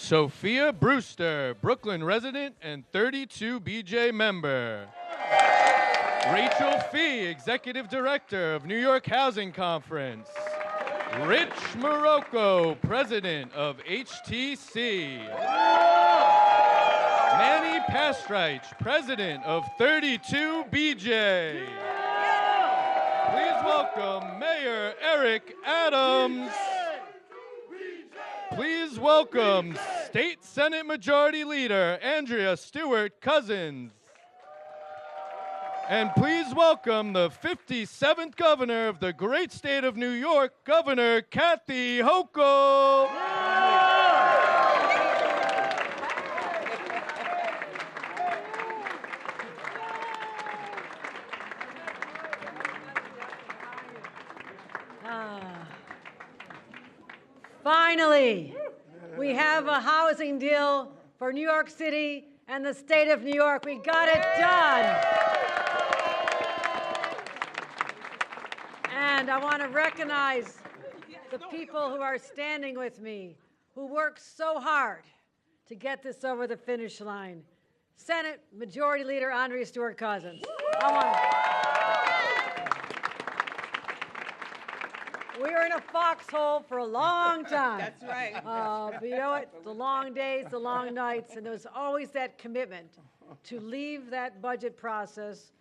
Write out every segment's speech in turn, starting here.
Sophia Brewster, Brooklyn resident and 32 BJ member. Rachel Fee, Executive Director of New York Housing Conference. Rich Morocco, President of HTC. Manny Pastrich, President of 32 BJ. Please welcome Mayor Eric Adams. Please welcome State Senate Majority Leader Andrea Stewart-Cousins. And please welcome the 57th Governor of the great state of New York, Governor Kathy Hochul. Finally, we have a housing deal for New York City and the state of New York. We got it done. And I want to recognize the people who are standing with me, who worked so hard to get this over the finish line. Senate Majority Leader Andrea Stewart-Cousins. We were in a foxhole for a long time. That's right. But you know what? The long days, the long nights, and there was always that commitment to leave that budget process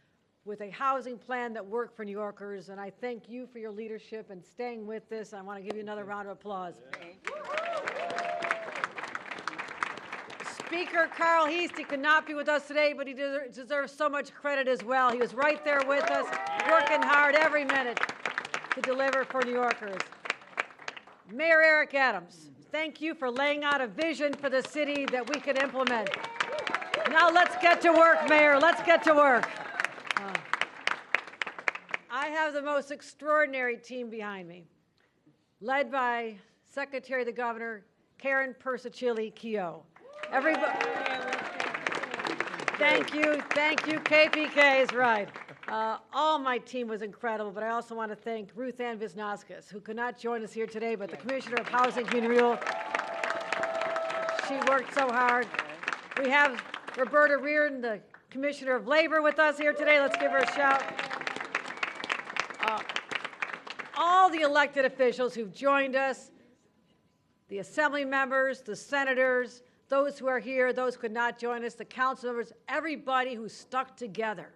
with a housing plan that worked for New Yorkers. And I thank you for your leadership and staying with this. I want to give you another round of applause. Speaker Carl Heastie could not be with us today, but he deserves so much credit as well. He was right there with us, working hard every minute to deliver for New Yorkers. Mayor Eric Adams, thank you for laying out a vision for the city that we can implement. Now let's get to work, Mayor. Let's get to work. I have the most extraordinary team behind me, led by Secretary of the Governor, Karen Persicilli-Keough. Everybody, thank you, KPK is right. All my team was incredible, but I also want to thank Ruth Ann Visnauskas, who could not join us here today, but the Commissioner of Housing and Community Renewal. She worked so hard. We have Roberta Reardon, the Commissioner of Labor, with us here today. Let's give her a shout. All the elected officials who've joined us, the Assembly members, the senators, those who are here, those who could not join us, the council members, everybody who stuck together,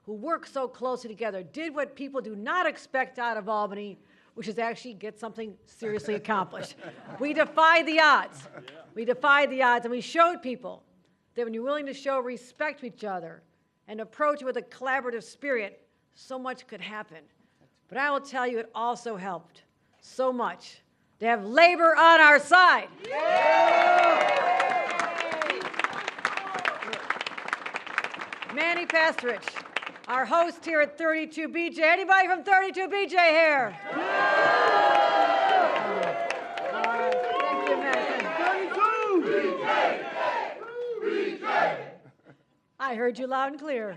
who worked so closely together, did what people do not expect out of Albany, which is actually get something seriously accomplished. We defied the odds. We defied the odds, and we showed people that when you're willing to show respect to each other and approach it with a collaborative spirit, so much could happen. But I will tell you, it also helped so much to have labor on our side. Manny Pastrich, our host here at 32 BJ. Anybody from 32 BJ here? All right. Thank you, Manny. 32 BJ. I heard you loud and clear.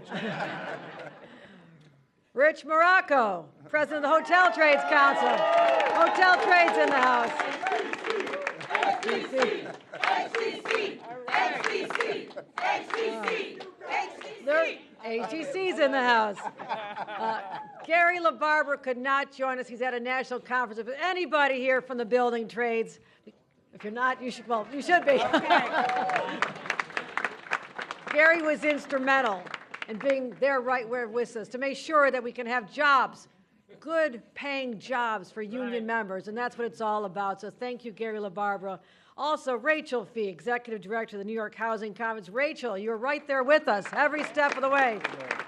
Rich Morocco, President of the Hotel Trades Council. Hotel Trades in the house. HTC. AGC's in the house. Gary LaBarbera could not join us. He's at a national conference. If anybody here from the building trades, if you're not, you should, well, you should be. Gary was instrumental in being there right where with us to make sure that we can have jobs, good paying jobs for union members, and that's what it's all about. So thank you, Gary LaBarbera. Also, Rachel Fee, Executive Director of the New York Housing Conference. Rachel, you're right there with us every step of the way,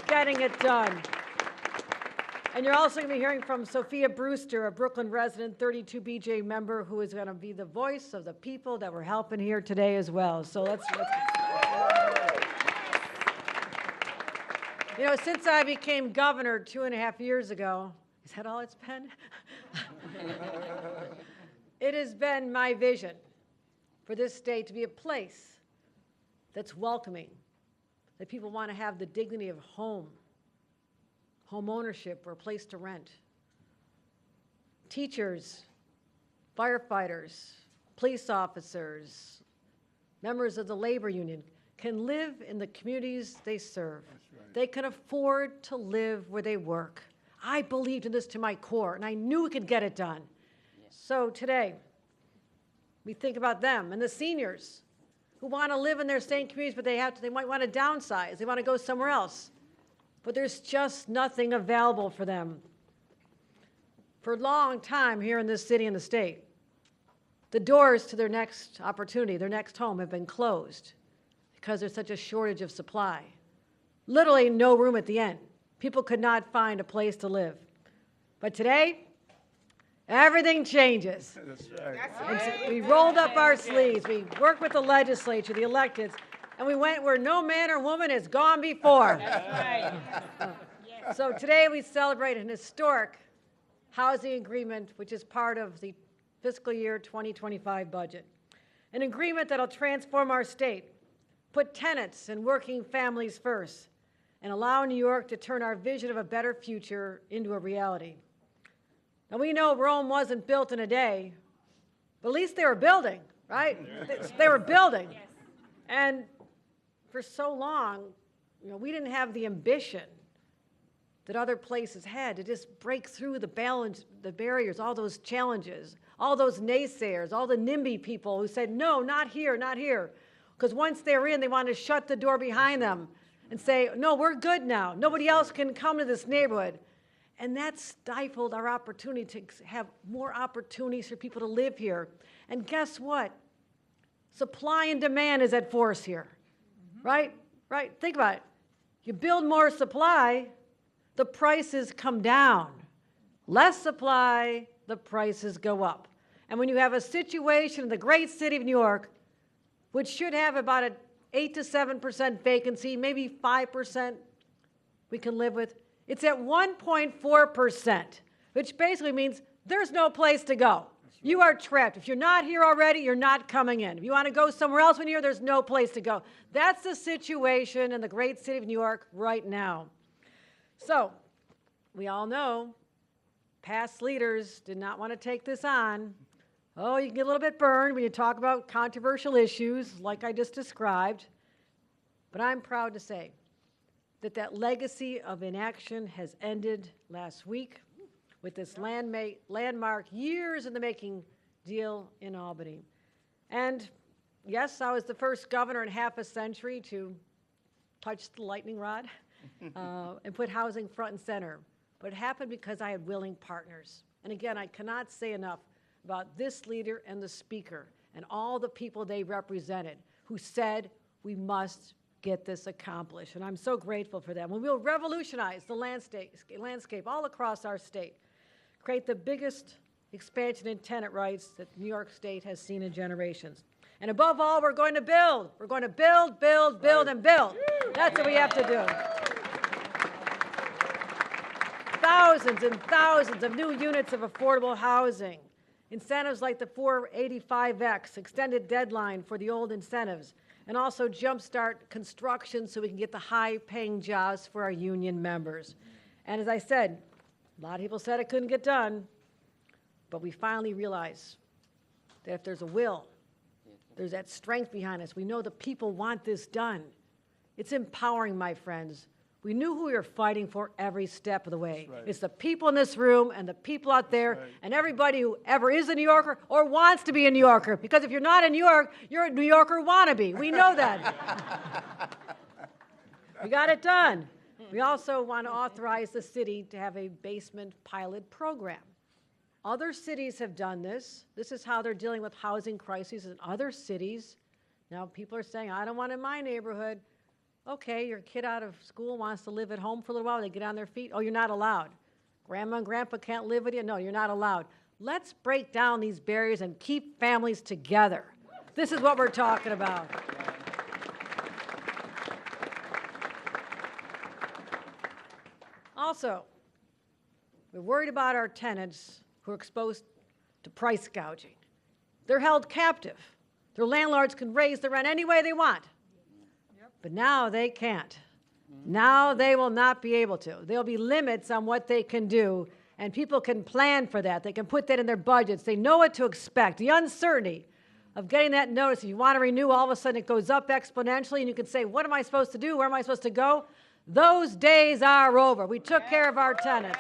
getting it done. And you're also going to be hearing from Sophia Brewster, a Brooklyn resident, 32 BJ member, who is going to be the voice of the people that we're helping here today as well. So let's you know, since I became governor 2.5 years ago, is that all it's been? It has been my vision for this state to be a place that's welcoming, that people want to have the dignity of home ownership or a place to rent. Teachers, firefighters, police officers, members of the labor union, can live in the communities they serve. right. They can afford to live where they work. I believed in this to my core, and I knew we could get it done. So today, we think about them and the seniors who want to live in their same communities, but they might want to downsize. They want to go somewhere else. But there's just nothing available for them. For a long time here in this city and the state, the doors to their next opportunity, their next home, have been closed because there's such a shortage of supply. Literally no room at the end. People could not find a place to live. But today, everything changes. That's right. And so we rolled up our sleeves. We worked with the legislature, the electeds, and we went where no man or woman has gone before. So today we celebrate an historic housing agreement, which is part of the fiscal year 2025 budget. An agreement that'll transform our state, put tenants and working families first, and allow New York to turn our vision of a better future into a reality. Now, we know Rome wasn't built in a day, but at least they were building, right? They were building. And for so long, we didn't have the ambition that other places had to just break through the barriers, all those challenges, all those naysayers, all the NIMBY people who said, no, not here, not here. Because once they were in, they wanted to shut the door behind them and say, no, we're good now. Nobody else can come to this neighborhood. And that stifled our opportunity to have more opportunities for people to live here. And guess what? Supply and demand is at force here, right? Right? Think about it. You build more supply, the prices come down. Less supply, the prices go up. And when you have a situation in the great city of New York, which should have about an 8 to 7% vacancy, maybe 5% we can live with, it's at 1.4%, which basically means there's no place to go. You are trapped. If you're not here already, you're not coming in. If you want to go somewhere else when you're here, there's no place to go. That's the situation in the great city of New York right now. So, we all know past leaders did not want to take this on. Oh, you can get a little bit burned when you talk about controversial issues like I just described. But I'm proud to say that legacy of inaction has ended last week with this landmark, years in the making deal in Albany. And yes, I was the first governor in half a century to touch the lightning rod and put housing front and center. But it happened because I had willing partners. And again, I cannot say enough about this leader and the speaker and all the people they represented who said we must get this accomplished. And I'm so grateful for them. And we'll revolutionize the landscape all across our state, create the biggest expansion in tenant rights that New York State has seen in generations. And above all, we're going to build. We're going to build, build, build, and build. That's what we have to do. Thousands and thousands of new units of affordable housing. Incentives like the 485X, extended deadline for the old incentives, and also jumpstart construction so we can get the high-paying jobs for our union members. And as I said, a lot of people said it couldn't get done, but we finally realized that if there's a will, there's that strength behind us. We know the people want this done. It's empowering, my friends. We knew who we were fighting for every step of the way. Right. It's the people in this room and the people out there and everybody who ever is a New Yorker or wants to be a New Yorker. Because if you're not a New York, you're a New Yorker wannabe. We know that. We got it done. We also want to authorize the city to have a basement pilot program. Other cities have done this. This is how they're dealing with housing crises in other cities. Now people are saying, I don't want it in my neighborhood. Okay, your kid out of school wants to live at home for a little while. They get on their feet. Oh, you're not allowed. Grandma and grandpa can't live with you. No, you're not allowed. Let's break down these barriers and keep families together. This is what we're talking about. Also, we're worried about our tenants who are exposed to price gouging. They're held captive. Their landlords can raise the rent any way they want. But now they can't. Now they will not be able to. There'll be limits on what they can do, and people can plan for that. They can put that in their budgets. They know what to expect. The uncertainty of getting that notice. If you want to renew, all of a sudden it goes up exponentially, and you can say, what am I supposed to do? Where am I supposed to go? Those days are over. We took care of our tenants.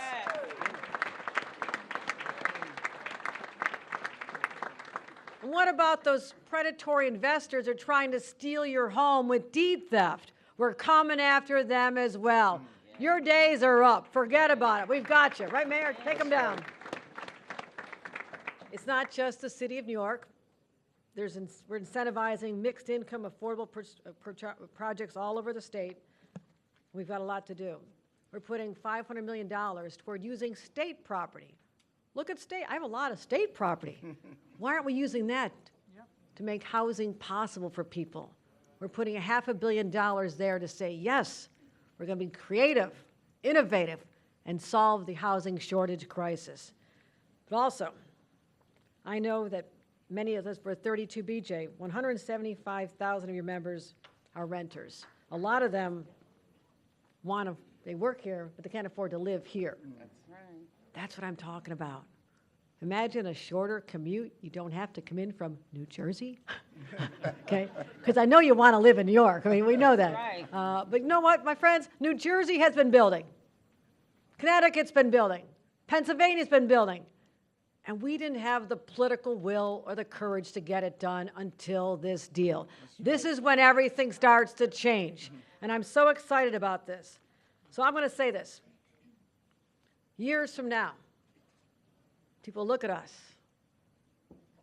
And what about those predatory investors who are trying to steal your home with deed theft? We're coming after them as well. Your days are up. Forget about it. We've got you. Right, Mayor? Take them down. It's not just the city of New York. We're incentivizing mixed income, affordable projects all over the state. We've got a lot to do. We're putting $500 million toward using state property. Look at state. I have a lot of state property. Why aren't we using that to make housing possible for people? We're putting $500 million there to say, yes, we're going to be creative, innovative, and solve the housing shortage crisis. But also, I know that many of us, for 32BJ, 175,000 of your members are renters. A lot of them they work here, but they can't afford to live here. That's right. That's what I'm talking about. Imagine a shorter commute. You don't have to come in from New Jersey, okay? Because I know you want to live in New York. I mean, we know that. Right. But you know what, my friends? New Jersey has been building. Connecticut's been building. Pennsylvania's been building. And we didn't have the political will or the courage to get it done until this deal. This is when everything starts to change. And I'm so excited about this. So I'm going to say this. Years from now, people look at us.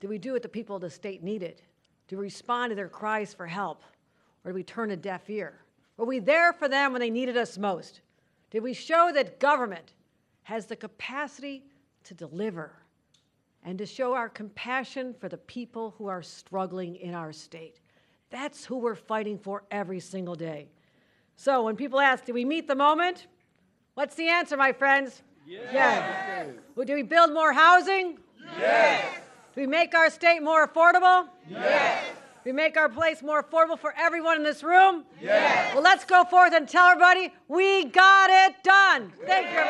Do we do what the people of the state needed? Do we respond to their cries for help? Or do we turn a deaf ear? Were we there for them when they needed us most? Did we show that government has the capacity to deliver and to show our compassion for the people who are struggling in our state? That's who we're fighting for every single day. So when people ask, did we meet the moment? What's the answer, my friends? Yes. Well, do we build more housing? Yes. Do we make our state more affordable? Yes. Do we make our place more affordable for everyone in this room? Yes. Well, let's go forth and tell everybody we got it done. Thank you.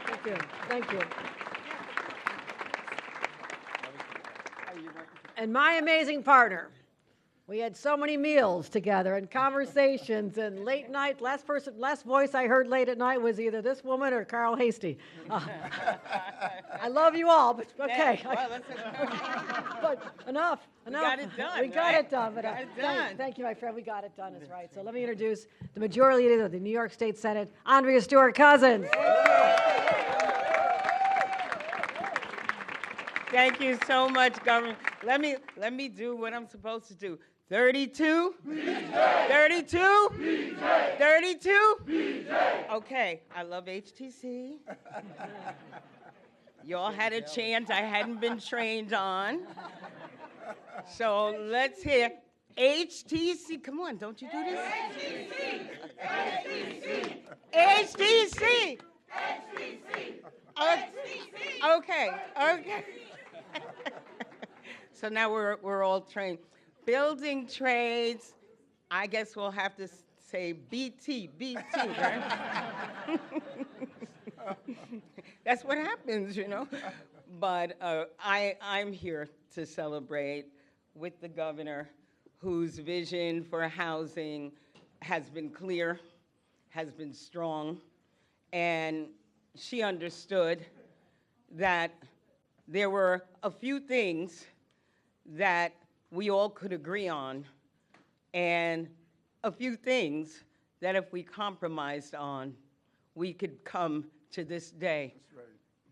Thank you. Thank you. And my amazing partner. We had so many meals together and conversations and late night. Last voice I heard late at night was either this woman or Carl Hasty. I love you all, but okay. But enough. We got it done. We got it done. But got it done. thank you, my friend. We got it done. Is right. So let me introduce the Majority Leader of the New York State Senate, Andrea Stewart-Cousins. Thank you so much, Governor. Let me do what I'm supposed to do. 32? 32? 32? Okay, I love HTC. Y'all had a chant I hadn't been trained on. So let's hear HTC. Come on, don't you do this? HTC! HTC! Okay. So now we're all trained. Building trades, I guess we'll have to say BT, right? That's what happens, you know. But I'm here to celebrate with the governor, whose vision for housing has been clear, has been strong, and she understood that there were a few things that we all could agree on, and a few things that if we compromised on, we could come to this day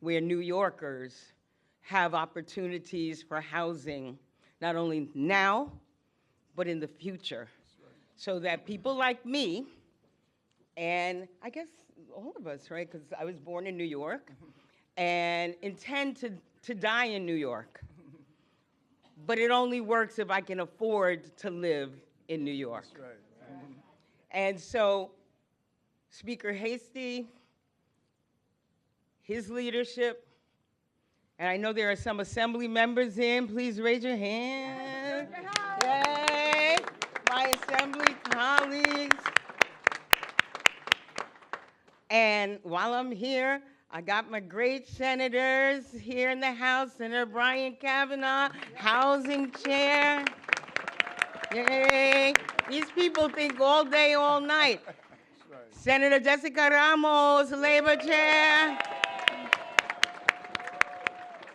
where New Yorkers have opportunities for housing, not only now, but in the future, so that people like me, and I guess all of us, right, because I was born in New York, and intend to die in New York. But it only works if I can afford to live in New York. That's right. And so, Speaker Hasty, his leadership, and I know there are some assembly members in, please raise your hand. Yay, my assembly colleagues. And while I'm here, I got my great senators here in the House, Senator Brian Kavanaugh, Housing Chair. Yay. These people think all day, all night. Right. Senator Jessica Ramos, Labor Chair.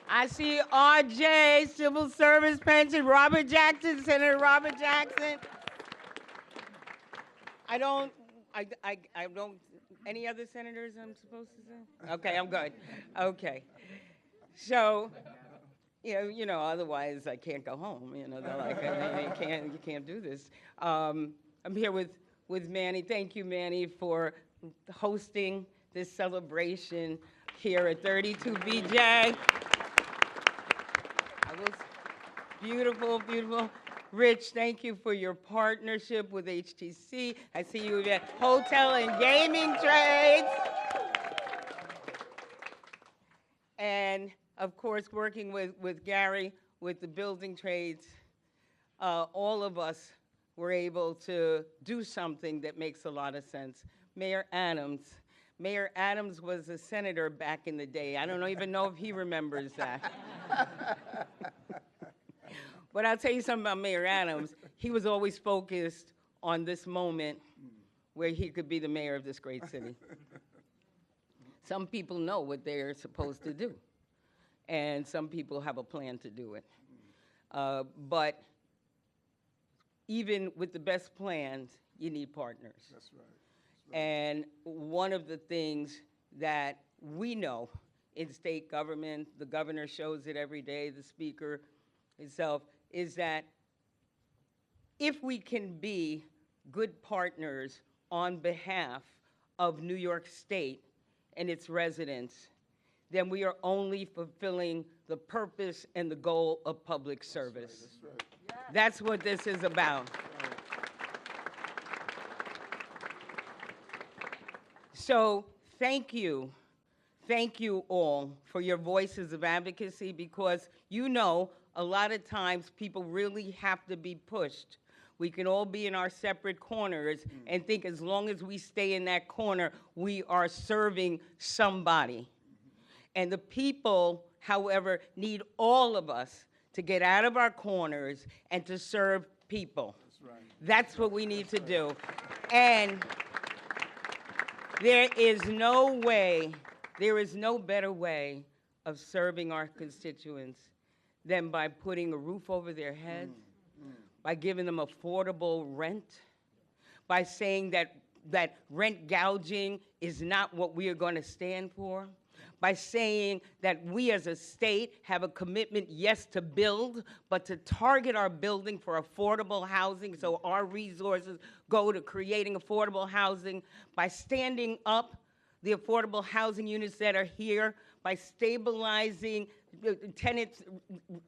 I see RJ, Civil Service Pension, Robert Jackson, Senator Robert Jackson. I don't, any other senators I'm supposed to say? Okay, I'm good. Okay. So, you know, otherwise I can't go home. You know, they're like, you can't do this. I'm here with Manny. Thank you, Manny, for hosting this celebration here at 32 BJ. Beautiful, beautiful. Rich, thank you for your partnership with HTC. I see you at Hotel and Gaming Trades. And of course, working with Gary with the building trades, all of us were able to do something that makes a lot of sense. Mayor Adams. Mayor Adams was a senator back in the day. I don't even know if he remembers that. But I'll tell you something about Mayor Adams. He was always focused on this moment where he could be the mayor of this great city. Some people know what they're supposed to do, and some people have a plan to do it. But even with the best plans, you need partners. That's right. That's right. And one of the things that we know in state government, the governor shows it every day, the speaker himself, is that if we can be good partners on behalf of New York State and its residents, then we are only fulfilling the purpose and the goal of public service. That's right. That's right. That's what this is about. Right. So thank you all for your voices of advocacy, because you know a lot of times people really have to be pushed. We can all be in our separate corners and think as long as we stay in that corner, we are serving somebody. And the people, however, need all of us to get out of our corners and to serve people. That's right. That's what we need to do. And there is no better way of serving our constituents than by putting a roof over their heads, by giving them affordable rent, by saying that rent gouging is not what we are going to stand for, by saying that we as a state have a commitment, yes, to build, but to target our building for affordable housing so our resources go to creating affordable housing, by standing up the affordable housing units that are here, by stabilizing tenants,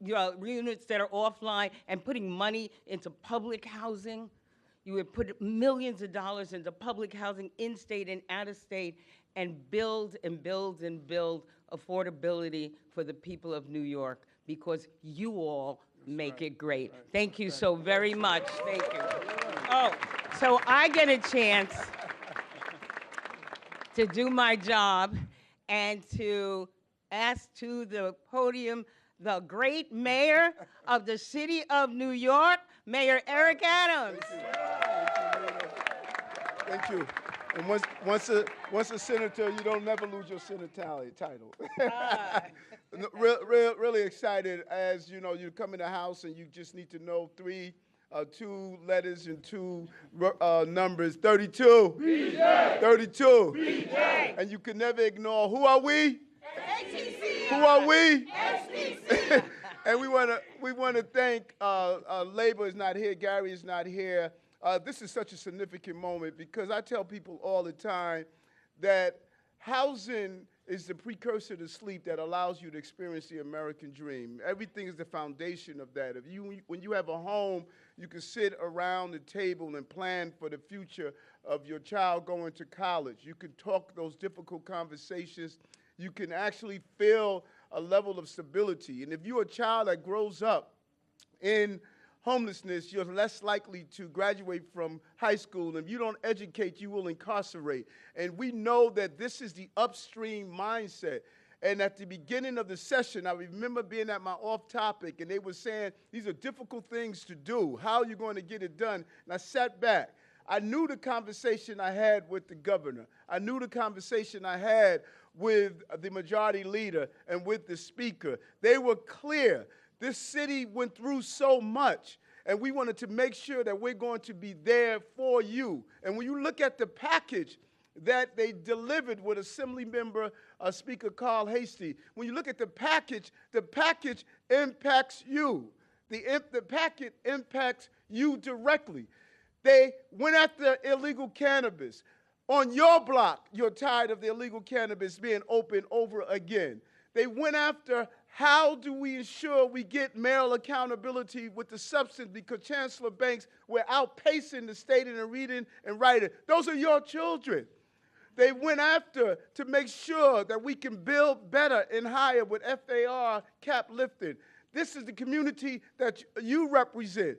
units that are offline, and putting money into public housing. You would put millions of dollars into public housing in-state and out-of-state and build and build and build affordability for the people of New York, because you all make it great. Thank you so very much. Thank you. Oh, so I get a chance to do my job and to ask to the podium the great mayor of the city of New York, Mayor Eric Adams. Thank you. And once a senator, you don't never lose your senator title. Really excited. As you know, you come in the house and you just need to know two letters and two numbers. 32. BJ. 32. BJ. And you can never ignore, who are we? HTC. Who are we? HTC. And we want to thank, Labor is not here, Gary is not here. This is such a significant moment, because I tell people all the time that housing is the precursor to sleep that allows you to experience the American dream. Everything is the foundation of that. When you have a home, you can sit around the table and plan for the future of your child going to college. You can talk those difficult conversations. You can actually feel a level of stability. And if you're a child that grows up in homelessness, you're less likely to graduate from high school. If you don't educate, you will incarcerate. And we know that this is the upstream mindset. And at the beginning of the session, I remember being at my off topic, and they were saying, these are difficult things to do. How are you going to get it done? And I sat back. I knew the conversation I had with the governor. I knew the conversation I had with the majority leader and with the speaker. They were clear. This city went through so much, and we wanted to make sure that we're going to be there for you. And when you look at the package that they delivered with Assembly Member Speaker Carl Hastie, when you look at the package impacts you. The package impacts you directly. They went after illegal cannabis. On your block, you're tired of the illegal cannabis being open over again. They went after how do we ensure we get mayoral accountability with the substance, because Chancellor Banks, we're outpacing the state in the reading and writing. Those are your children. They went after to make sure that we can build better and higher with FAR cap lifted. This is the community that you represent.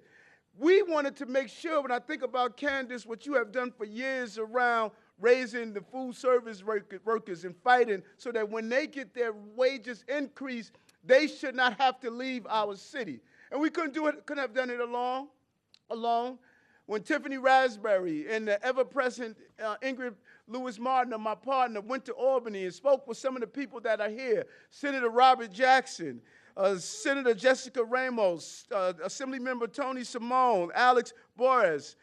We wanted to make sure, when I think about Candace, what you have done for years around raising the food service workers and fighting so that when they get their wages increased, they should not have to leave our city. And we couldn't have done it alone. When Tiffany Raspberry and the ever-present Ingrid Lewis-Martin, my partner, went to Albany and spoke with some of the people that are here, Senator Robert Jackson, Senator Jessica Ramos, Assemblymember Tony Simone, Alex Borges,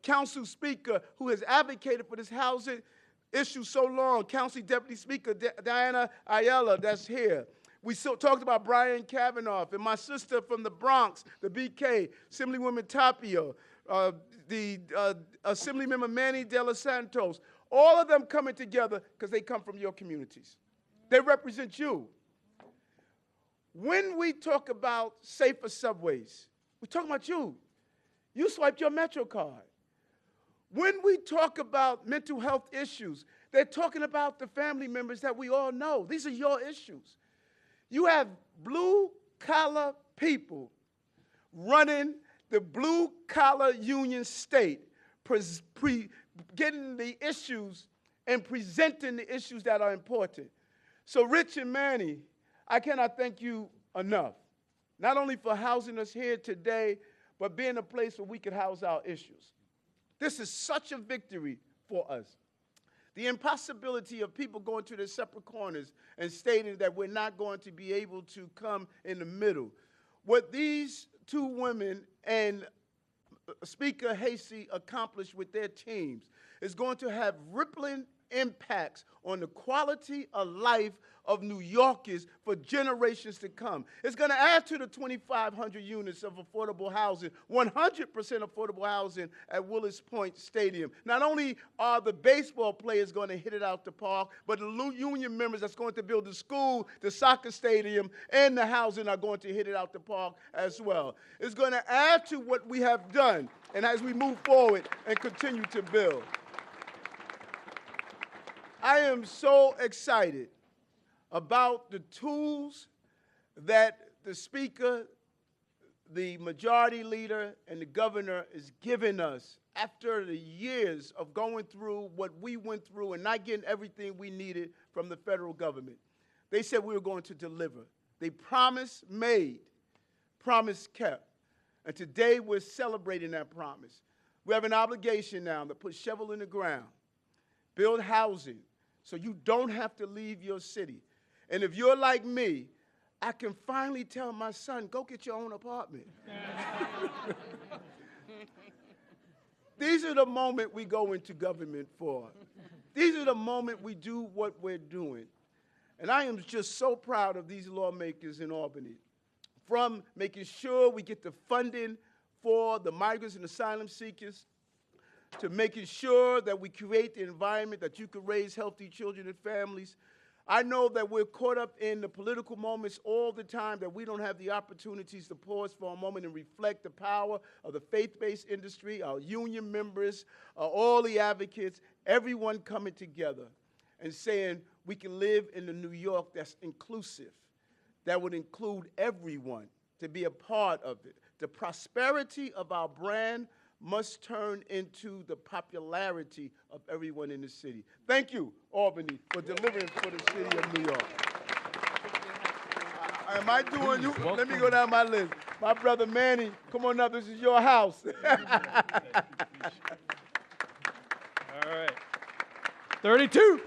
Council Speaker who has advocated for this housing issue so long, Council Deputy Speaker Diana Ayala, that's here. We talked about Brian Kavanaugh, and my sister from the Bronx, the BK, Assemblywoman Tapio, the Assemblymember Manny De Los Santos, all of them coming together because they come from your communities. They represent you. When we talk about safer subways, we're talking about you. You swiped your Metro card. When we talk about mental health issues, they're talking about the family members that we all know. These are your issues. You have blue-collar people running the blue-collar union state, getting the issues and presenting the issues that are important. So Rich and Manny, I cannot thank you enough, not only for housing us here today, but being a place where we can house our issues. This is such a victory for us. The impossibility of people going to their separate corners and stating that we're not going to be able to come in the middle. What these two women and Speaker Hastie accomplished with their teams is going to have rippling impacts on the quality of life of New Yorkers for generations to come. It's going to add to the 2,500 units of affordable housing, 100% affordable housing at Willis Point Stadium. Not only are the baseball players going to hit it out the park, but the union members that's going to build the school, the soccer stadium, and the housing are going to hit it out the park as well. It's going to add to what we have done, and as we move forward and continue to build. I am so excited about the tools that the Speaker, the Majority Leader, and the Governor is giving us after the years of going through what we went through and not getting everything we needed from the federal government. They said we were going to deliver. They promise made, promise kept. And today we're celebrating that promise. We have an obligation now to put shovel in the ground, build housing, so you don't have to leave your city. And if you're like me, I can finally tell my son, go get your own apartment. These are the moments we go into government for. These are the moments we do what we're doing. And I am just so proud of these lawmakers in Albany, from making sure we get the funding for the migrants and asylum seekers, to making sure that we create the environment that you can raise healthy children and families. I know that we're caught up in the political moments all the time, that we don't have the opportunities to pause for a moment and reflect the power of the faith-based industry, our union members, all the advocates, everyone coming together and saying we can live in a New York that's inclusive, that would include everyone, to be a part of it. The prosperity of our brand must turn into the popularity of everyone in the city. Thank you, Albany, for delivering for the city of New York. Am I doing you? Let me go down my list. My brother Manny, come on up. This is your house. All right. 32.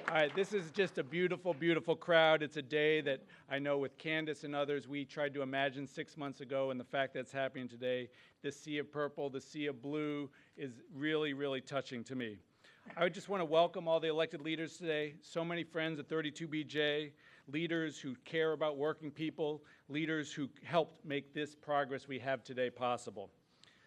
All right, this is just a beautiful, beautiful crowd. It's a day that I know with Candace and others we tried to imagine 6 months ago, and the fact that it's happening today, this sea of purple, the sea of blue, is really, really touching to me. I just want to welcome all the elected leaders today, so many friends at 32BJ, leaders who care about working people, leaders who helped make this progress we have today possible.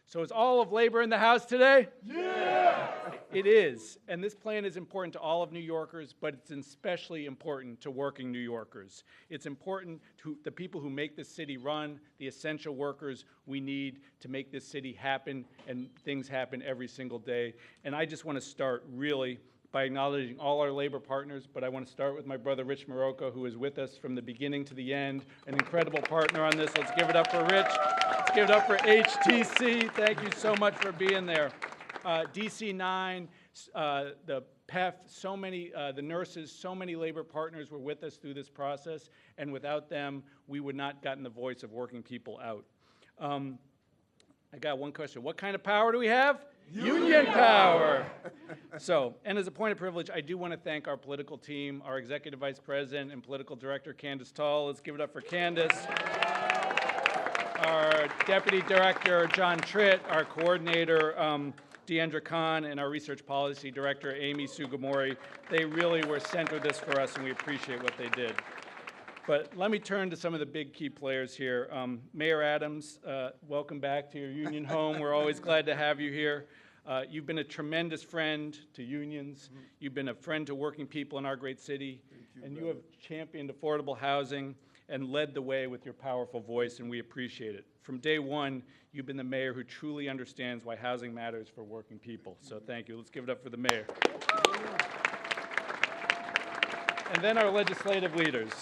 So is all of labor in the house today? Yeah! It is, and this plan is important to all of New Yorkers, but it's especially important to working New Yorkers. It's important to the people who make this city run, the essential workers we need to make this city happen, and things happen every single day. And I just want to start really by acknowledging all our labor partners, but I want to start with my brother Rich Marocco, who is with us from the beginning to the end, an incredible partner on this. Let's give it up for Rich. Let's give it up for HTC. Thank you so much for being there. DC9, the PEF, so many, the nurses, so many labor partners were with us through this process, and without them, we would not gotten the voice of working people out. I got one question. What kind of power do we have? Union power. So, and as a point of privilege, I do want to thank our political team, our Executive Vice President and Political Director, Candace Tall. Let's give it up for Candace. Our Deputy Director, John Tritt, our Coordinator, Deandra Khan, and our Research Policy Director, Amy Sugimori. They really were center of this for us, and we appreciate what they did. But let me turn to some of the big key players here. Mayor Adams, welcome back to your union home. We're always glad to have you here. You've been a tremendous friend to unions. You've been a friend to working people in our great city. And you have championed affordable housing and led the way with your powerful voice, and we appreciate it. From day one, you've been the mayor who truly understands why housing matters for working people. So thank you. Let's give it up for the mayor. And then our legislative leaders.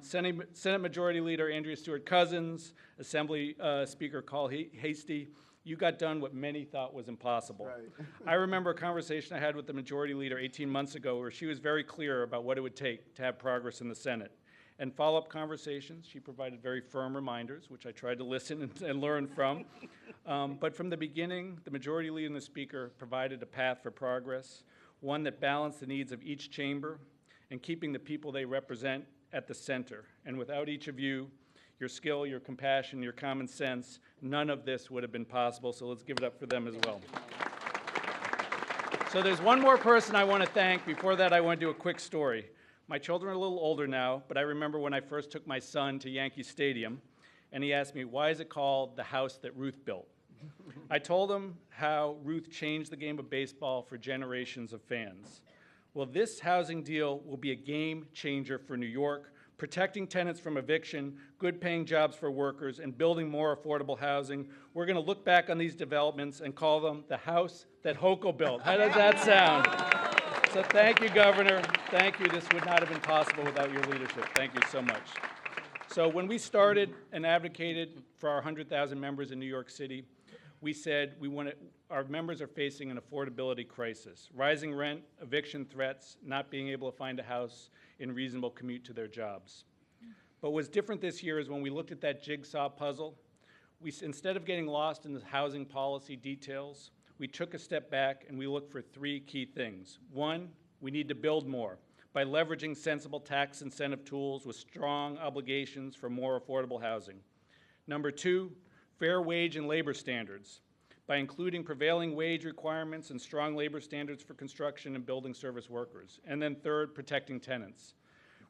Senate Majority Leader Andrea Stewart-Cousins, Assembly Speaker Carl Hasty. You got done what many thought was impossible. Right. I remember a conversation I had with the Majority Leader 18 months ago where she was very clear about what it would take to have progress in the Senate. And follow-up conversations, she provided very firm reminders, which I tried to listen and learn from. But from the beginning, the Majority Leader and the Speaker provided a path for progress, one that balanced the needs of each chamber and keeping the people they represent at the center. And without each of you, your skill, your compassion, your common sense, none of this would have been possible, so let's give it up for them as well. So there's one more person I want to thank. Before that, I want to do a quick story. My children are a little older now, but I remember when I first took my son to Yankee Stadium, and he asked me, why is it called the house that Ruth built? I told him how Ruth changed the game of baseball for generations of fans. Well, this housing deal will be a game changer for New York, protecting tenants from eviction, good-paying jobs for workers, and building more affordable housing. We're going to look back on these developments and call them the house that Hochul built. How does that sound? So thank you, Governor. Thank you. This would not have been possible without your leadership. Thank you so much. So when we started and advocated for our 100,000 members in New York City, we said our members are facing an affordability crisis, rising rent, eviction threats, not being able to find a house in reasonable commute to their jobs. But what's different this year is when we looked at that jigsaw puzzle, instead of getting lost in the housing policy details, we took a step back and we looked for three key things. One, we need to build more by leveraging sensible tax incentive tools with strong obligations for more affordable housing. Number two, fair wage and labor standards by including prevailing wage requirements and strong labor standards for construction and building service workers. And then third, protecting tenants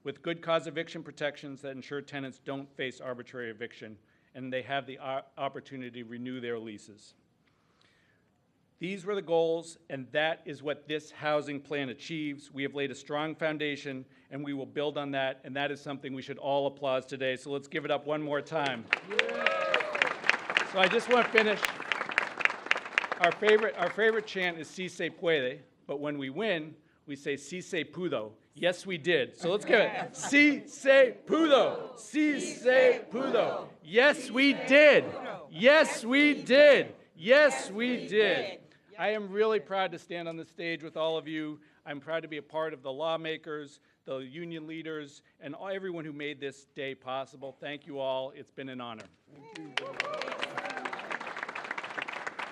with good cause eviction protections that ensure tenants don't face arbitrary eviction and they have the opportunity to renew their leases. These were the goals, and that is what this housing plan achieves. We have laid a strong foundation, and we will build on that, and that is something we should all applaud today. So let's give it up one more time. Yeah. So I just want to finish. Our favorite chant is "Si se puede," but when we win, we say si se pudo. Yes, we did. So let's give it. Si se pudo. Si se pudo. Yes, we did. Yes, we did. Yes, we did. I am really proud to stand on the stage with all of you. I'm proud to be a part of the lawmakers, the union leaders, and everyone who made this day possible. Thank you all. It's been an honor.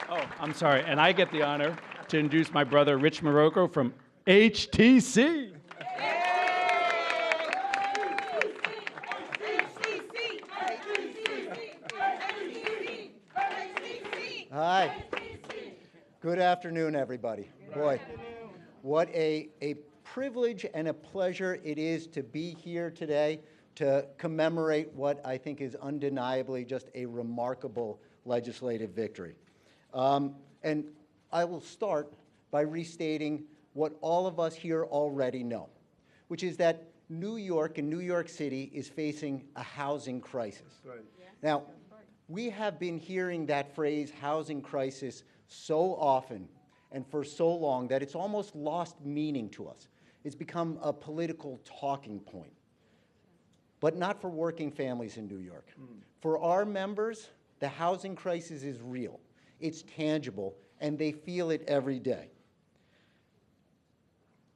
Oh, I'm sorry. And I get the honor to introduce my brother, Rich Morocco from HTC. Hi. Good afternoon, everybody. Boy, what a privilege and a pleasure it is to be here today to commemorate what I think is undeniably just a remarkable legislative victory. And I will start by restating what all of us here already know, which is that New York and New York City is facing a housing crisis. Right. Now, we have been hearing that phrase, housing crisis, so often and for so long that it's almost lost meaning to us. It's become a political talking point. But not for working families in New York. For our members, the housing crisis is real. It's tangible, and they feel it every day.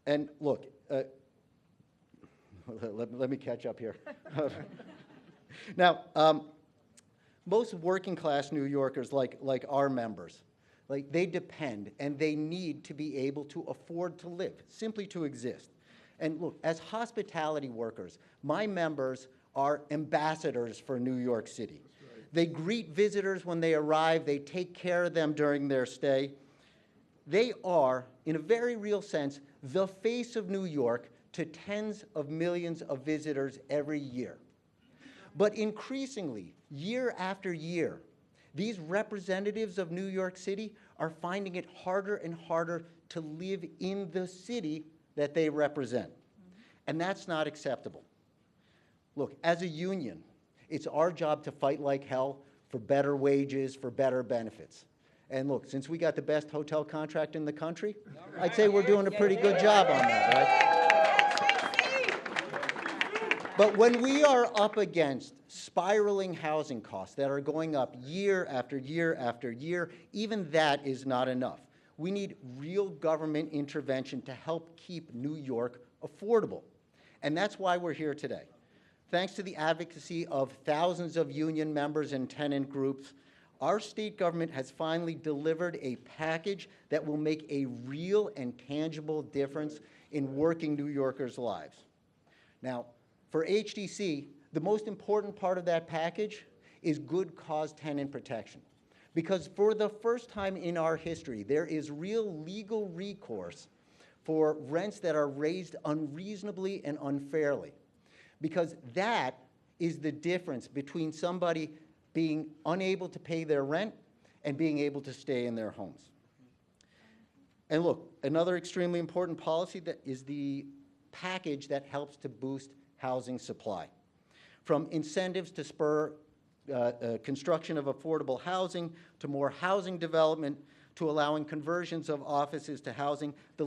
And look, let me catch up here. Now, most working class New Yorkers, like our members, they depend and they need to be able to afford to live, simply to exist. And look, as hospitality workers, my members are ambassadors for New York City. Right. They greet visitors when they arrive. They take care of them during their stay. They are, in a very real sense, the face of New York to tens of millions of visitors every year. But increasingly, year after year, these representatives of New York City are finding it harder and harder to live in the city that they represent. And that's not acceptable. Look, as a union, it's our job to fight like hell for better wages, for better benefits. And look, since we got the best hotel contract in the country, I'd say we're doing a pretty good job on that, right? But when we are up against spiraling housing costs that are going up year after year after year, even that is not enough. We need real government intervention to help keep New York affordable. And that's why we're here today. Thanks to the advocacy of thousands of union members and tenant groups, our state government has finally delivered a package that will make a real and tangible difference in working New Yorkers' lives. Now, for HDC, the most important part of that package is good cause tenant protection. Because for the first time in our history, there is real legal recourse for rents that are raised unreasonably and unfairly. Because that is the difference between somebody being unable to pay their rent and being able to stay in their homes. And look, another extremely important policy that is the package that helps to boost housing supply. From incentives to spur construction of affordable housing, to more housing development, to allowing conversions of offices to housing, the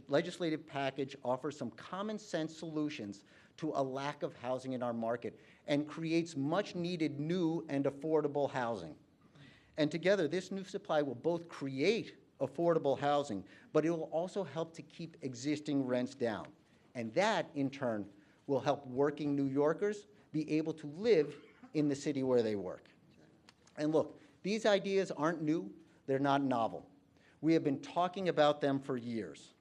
legislative package offers some common sense solutions to a lack of housing in our market and creates much needed new and affordable housing. And together, this new supply will both create affordable housing, but it will also help to keep existing rents down. And that, in turn, will help working New Yorkers be able to live in the city where they work. And look, these ideas aren't new, they're not novel. We have been talking about them for years.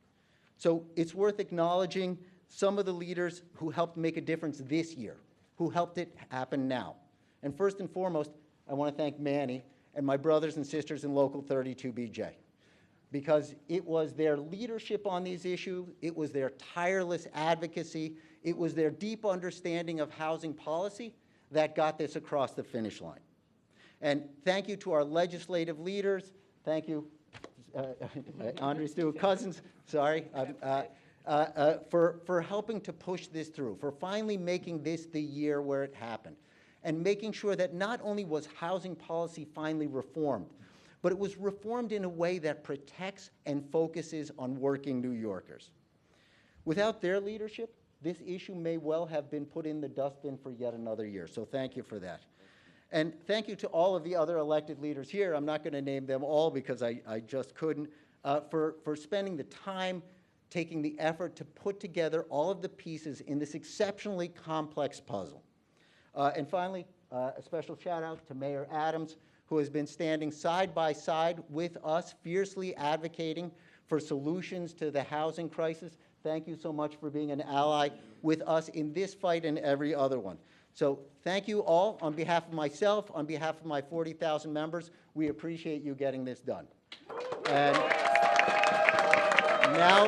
So it's worth acknowledging some of the leaders who helped make a difference this year, who helped it happen now. And first and foremost, I want to thank Manny and my brothers and sisters in Local 32BJ, because it was their leadership on these issues, it was their tireless advocacy, it was their deep understanding of housing policy that got this across the finish line. And thank you to our legislative leaders. Thank you, Andrea Stewart-Cousins, sorry, for helping to push this through, for finally making this the year where it happened, and making sure that not only was housing policy finally reformed, but it was reformed in a way that protects and focuses on working New Yorkers. Without their leadership, this issue may well have been put in the dustbin for yet another year. So thank you for that. And thank you to all of the other elected leaders here. I'm not going to name them all because I just couldn't, for spending the time, taking the effort to put together all of the pieces in this exceptionally complex puzzle. And finally, a special shout out to Mayor Adams, who has been standing side by side with us, fiercely advocating for solutions to the housing crisis. Thank you so much for being an ally with us in this fight and every other one. So thank you all on behalf of myself, on behalf of my 40,000 members. We appreciate you getting this done. And now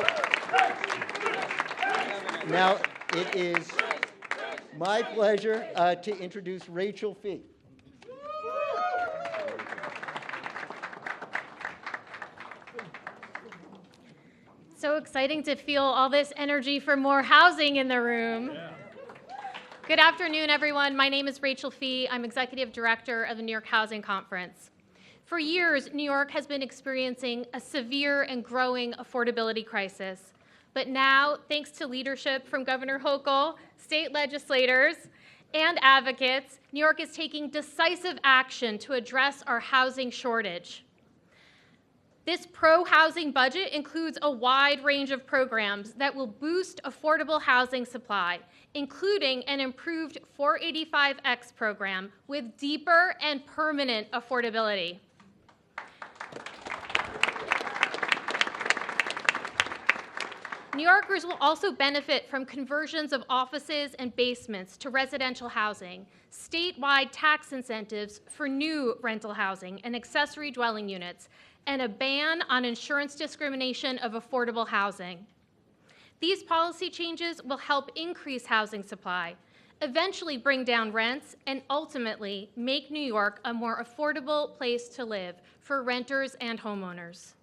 it is my pleasure to introduce Rachel Fee. So exciting to feel all this energy for more housing in the room. Yeah. Good afternoon, everyone. My name is Rachel Fee. I'm Executive Director of the New York Housing Conference. For years, New York has been experiencing a severe and growing affordability crisis. But now, thanks to leadership from Governor Hochul, state legislators, and advocates, New York is taking decisive action to address our housing shortage. This pro-housing budget includes a wide range of programs that will boost affordable housing supply, including an improved 485X program with deeper and permanent affordability. New Yorkers will also benefit from conversions of offices and basements to residential housing, statewide tax incentives for new rental housing and accessory dwelling units, and a ban on insurance discrimination of affordable housing. These policy changes will help increase housing supply, eventually bring down rents, and ultimately make New York a more affordable place to live for renters and homeowners.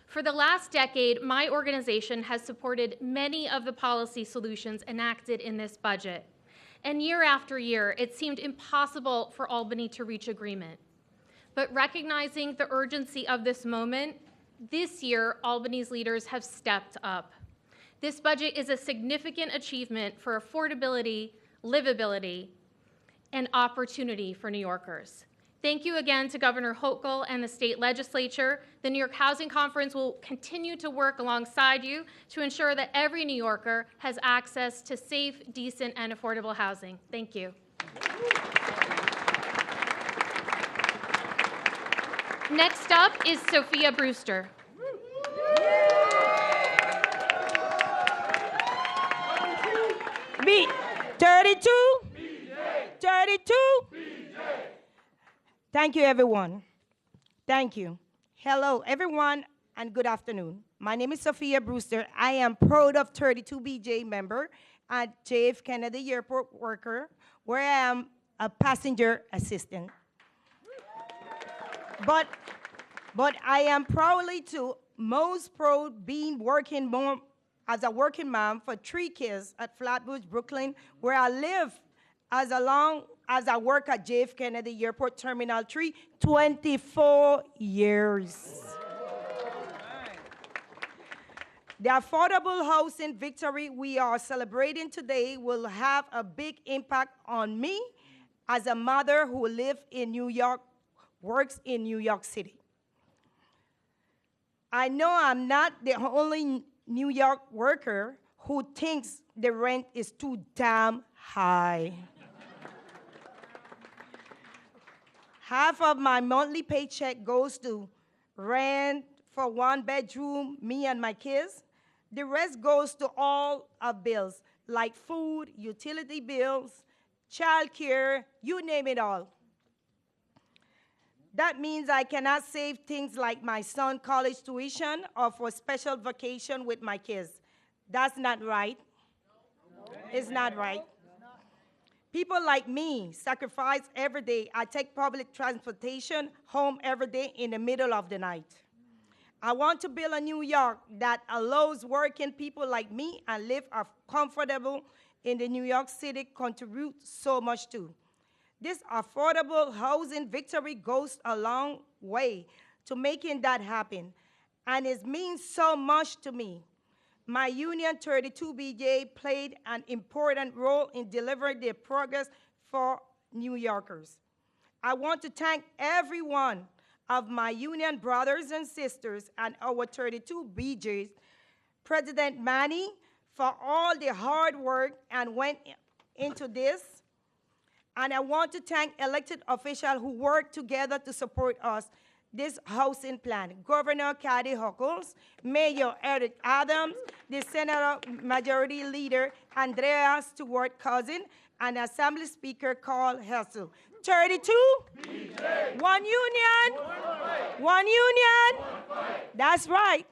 For the last decade, my organization has supported many of the policy solutions enacted in this budget. And year after year, it seemed impossible for Albany to reach agreement. But recognizing the urgency of this moment, this year, Albany's leaders have stepped up. This budget is a significant achievement for affordability, livability, and opportunity for New Yorkers. Thank you again to Governor Hochul and the state legislature. The New York Housing Conference will continue to work alongside you to ensure that every New Yorker has access to safe, decent, and affordable housing. Thank you. Next up is Sophia Brewster. Beat 32. 32. Thank you, everyone. Thank you. Hello, everyone, and good afternoon. My name is Sophia Brewster. I am proud of 32BJ member at JF Kennedy Airport worker, where I am a passenger assistant. But I am proudly too most proud being working mom as a working mom for 3 kids at Flatbush, Brooklyn, where I live as long as I work at JF Kennedy Airport Terminal 3, 24 years. The affordable housing victory we are celebrating today will have a big impact on me as a mother who lives in New York, works in New York City. I know I'm not the only New York worker who thinks the rent is too damn high. Half of my monthly paycheck goes to rent for 1 bedroom, me and my kids. The rest goes to all of bills, like food, utility bills, childcare, you name it all. That means I cannot save things like my son's college tuition or for special vacation with my kids. That's not right. It's not right. People like me sacrifice every day. I take public transportation home every day in the middle of the night. I want to build a New York that allows working people like me and live comfortable in the New York City contribute so much to. This affordable housing victory goes a long way to making that happen, and it means so much to me. my union 32BJ played an important role in delivering the progress for New Yorkers. I want to thank every one of my union brothers and sisters and our 32BJs, President Manny, for all the hard work and went into this. And I want to thank elected officials who worked together to support us, this housing plan. Governor Kathy Hochul, Mayor Eric Adams, the Senate Majority Leader Andrea Stewart-Cousins, and Assembly Speaker Carl Hessel. 32? BJ. One union? One union? That's right.